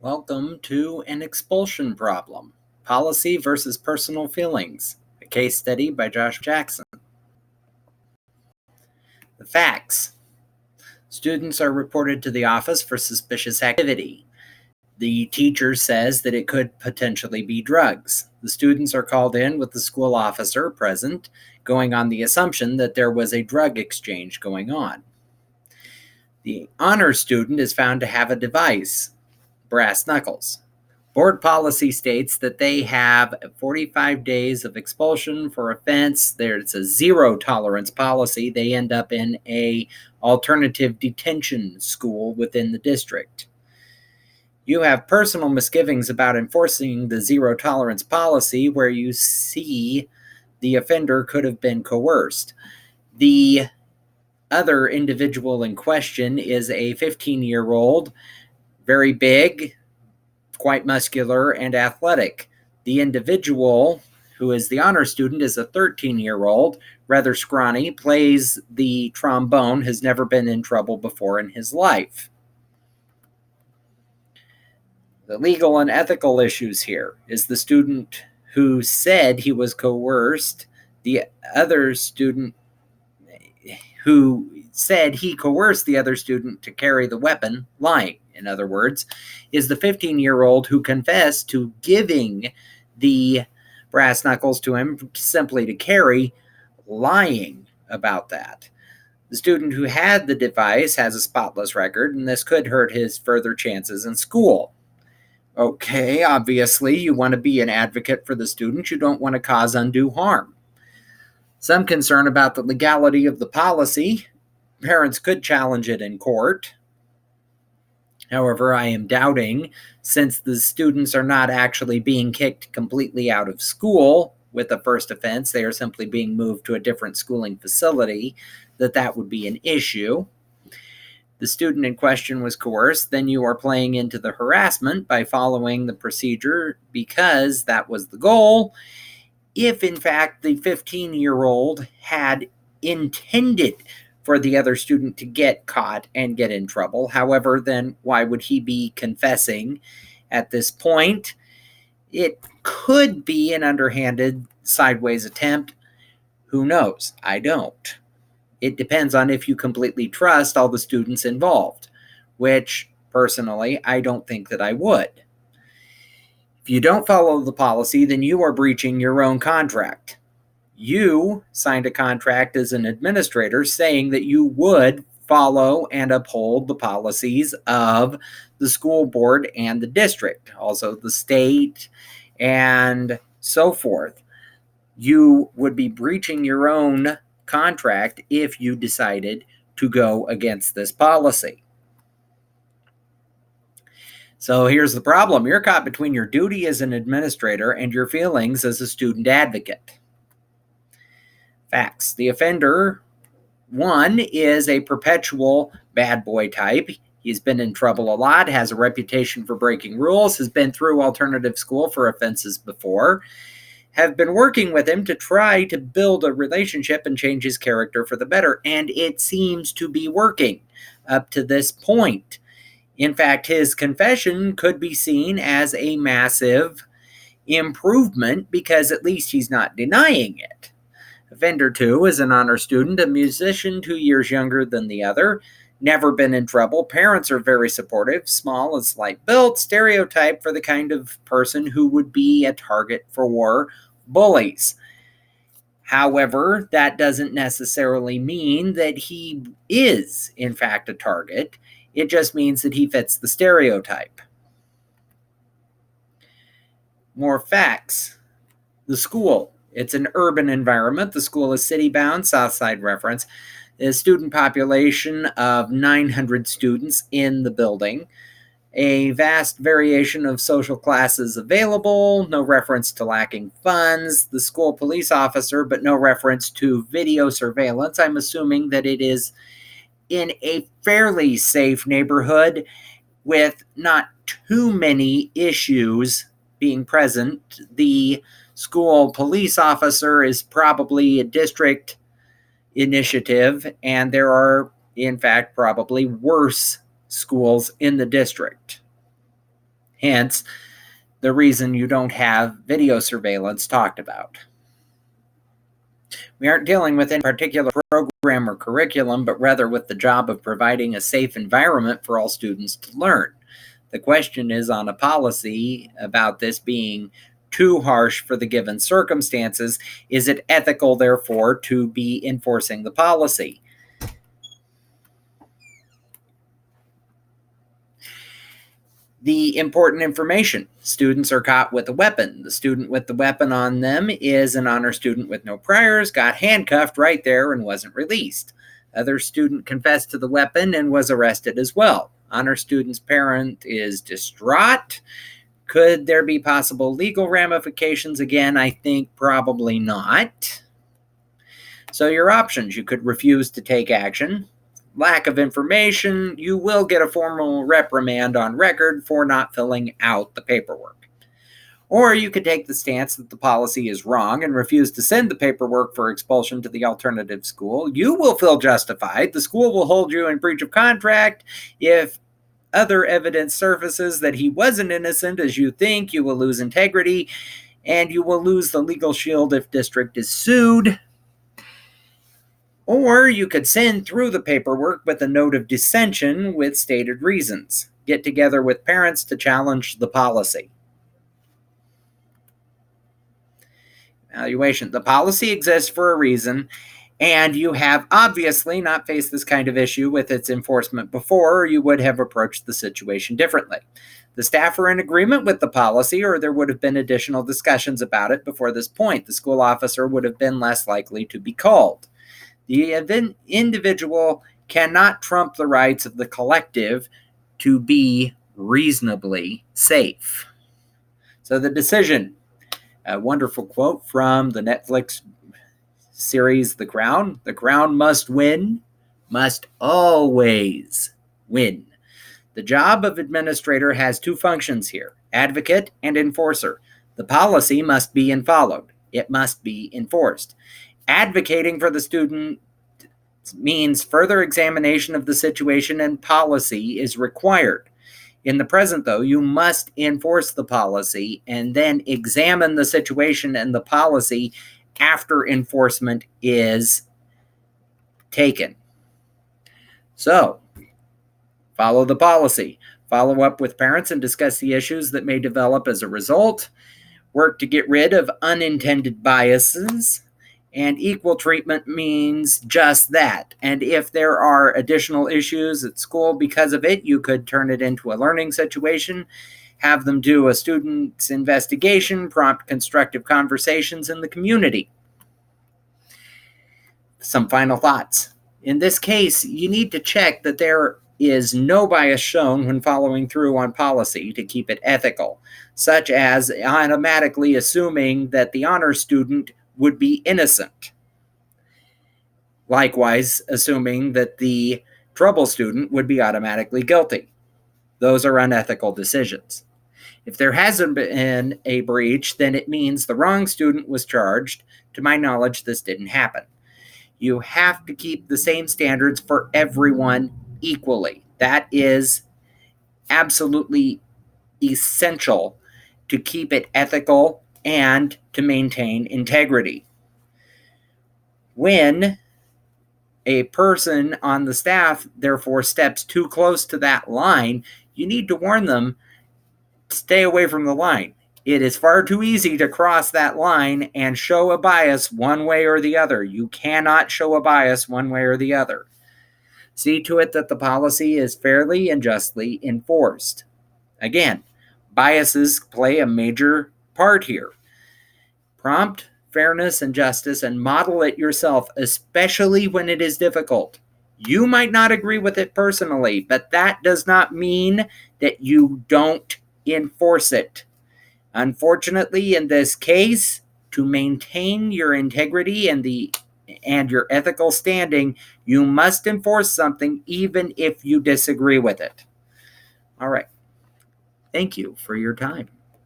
Welcome to an expulsion problem, policy versus personal feelings, a case study by Josh Jackson. The facts. Students are reported to the office for suspicious activity. The teacher says that it could potentially be drugs. The students are called in with the school officer present, going on the assumption that there was a drug exchange going on. The honor student is found to have a device, brass knuckles. Board policy states that they have 45 days of expulsion for offense. There's a zero tolerance policy. They end up in a alternative detention school within the district. You have personal misgivings about enforcing the zero tolerance policy where you see the offender could have been coerced. The other individual in question is a 15-year-old, very big, quite muscular and athletic. The individual who is the honor student is a 13-year-old, rather scrawny, plays the trombone, has never been in trouble before in his life. The legal and ethical issues here is the student who said he was coerced, the other student who said he coerced the other student to carry the weapon, lying. In other words, is the 15-year-old who confessed to giving the brass knuckles to him simply to carry, lying about that. The student who had the device has a spotless record, and this could hurt his further chances in school. Okay, obviously, you want to be an advocate for the student. You don't want to cause undue harm. Some concern about the legality of the policy. Parents could challenge it in court. However, I am doubting, since the students are not actually being kicked completely out of school with the first offense, they are simply being moved to a different schooling facility, that would be an issue. The student in question was coerced, then you are playing into the harassment by following the procedure because that was the goal. If, in fact, the 15-year-old had intended for the other student to get caught and get in trouble, however, then why would he be confessing at this point? It could be an underhanded, sideways attempt. Who knows? I don't. It depends on if you completely trust all the students involved, which, personally, I don't think that I would. If you don't follow the policy, then you are breaching your own contract. You signed a contract as an administrator saying that you would follow and uphold the policies of the school board and the district, also the state and so forth. You would be breaching your own contract if you decided to go against this policy. So here's the problem. You're caught between your duty as an administrator and your feelings as a student advocate. Facts. The offender, one, is a perpetual bad boy type. He's been in trouble a lot, has a reputation for breaking rules, has been through alternative school for offenses before, have been working with him to try to build a relationship and change his character for the better, and it seems to be working up to this point. In fact, his confession could be seen as a massive improvement because at least he's not denying it. Offender 2 is an honor student, a musician 2 years younger than the other, never been in trouble. Parents are very supportive, small and slight built, stereotype for the kind of person who would be a target for bullies. However, that doesn't necessarily mean that he is, in fact, a target. It just means that he fits the stereotype. More facts. The school. It's an urban environment. The school is city-bound, Southside reference. A student population of 900 students in the building. A vast variation of social classes available. No reference to lacking funds. The school police officer, but no reference to video surveillance. I'm assuming that it is in a fairly safe neighborhood with not too many issues being present. The school police officer is probably a district initiative, and there are, in fact, probably worse schools in the district. Hence, the reason you don't have video surveillance talked about. We aren't dealing with any particular program or curriculum, but rather with the job of providing a safe environment for all students to learn. The question is on a policy about this being too harsh for the given circumstances. Is it ethical, therefore, to be enforcing the policy? The important information. Students are caught with a weapon. The student with the weapon on them is an honor student with no priors, got handcuffed right there and wasn't released. Other student confessed to the weapon and was arrested as well. Honor student's parent is distraught. Could there be possible legal ramifications? Again, I think probably not. So your options: you could refuse to take action. Lack of information, you will get a formal reprimand on record for not filling out the paperwork. Or you could take the stance that the policy is wrong and refuse to send the paperwork for expulsion to the alternative school. You will feel justified. The school will hold you in breach of contract. If other evidence surfaces that he wasn't innocent as you think, you will lose integrity, and you will lose the legal shield if district is sued. Or you could send through the paperwork with a note of dissension with stated reasons. Get together with parents to challenge the policy. Evaluation. The policy exists for a reason, and you have obviously not faced this kind of issue with its enforcement before, or you would have approached the situation differently. The staff are in agreement with the policy, or there would have been additional discussions about it before this point. The school officer would have been less likely to be called. The individual cannot trump the rights of the collective to be reasonably safe. So the decision, a wonderful quote from the Netflix series The Crown. The Crown must win, must always win. The job of administrator has two functions here: advocate and enforcer. The policy must be followed. It must be enforced. Advocating for the student means further examination of the situation, and policy is required. In the present, though, you must enforce the policy and then examine the situation and the policy after enforcement is taken. So, follow the policy. Follow up with parents and discuss the issues that may develop as a result. Work to get rid of unintended biases. And equal treatment means just that. And if there are additional issues at school because of it, you could turn it into a learning situation, have them do a student's investigation, prompt constructive conversations in the community. Some final thoughts. In this case, you need to check that there is no bias shown when following through on policy to keep it ethical, such as automatically assuming that the honor student would be innocent. Likewise, assuming that the trouble student would be automatically guilty. Those are unethical decisions. If there hasn't been a breach, then it means the wrong student was charged. To my knowledge, this didn't happen. You have to keep the same standards for everyone equally. That is absolutely essential to keep it ethical and to maintain integrity. When a person on the staff, therefore, steps too close to that line, you need to warn them, stay away from the line. It is far too easy to cross that line and show a bias one way or the other. You cannot show a bias one way or the other. See to it that the policy is fairly and justly enforced. Again, biases play a major part here. Prompt fairness and justice and model it yourself, especially when it is difficult. You might not agree with it personally, but that does not mean that you don't enforce it. Unfortunately, in this case, to maintain your integrity and your ethical standing, you must enforce something even if you disagree with it. All right. Thank you for your time.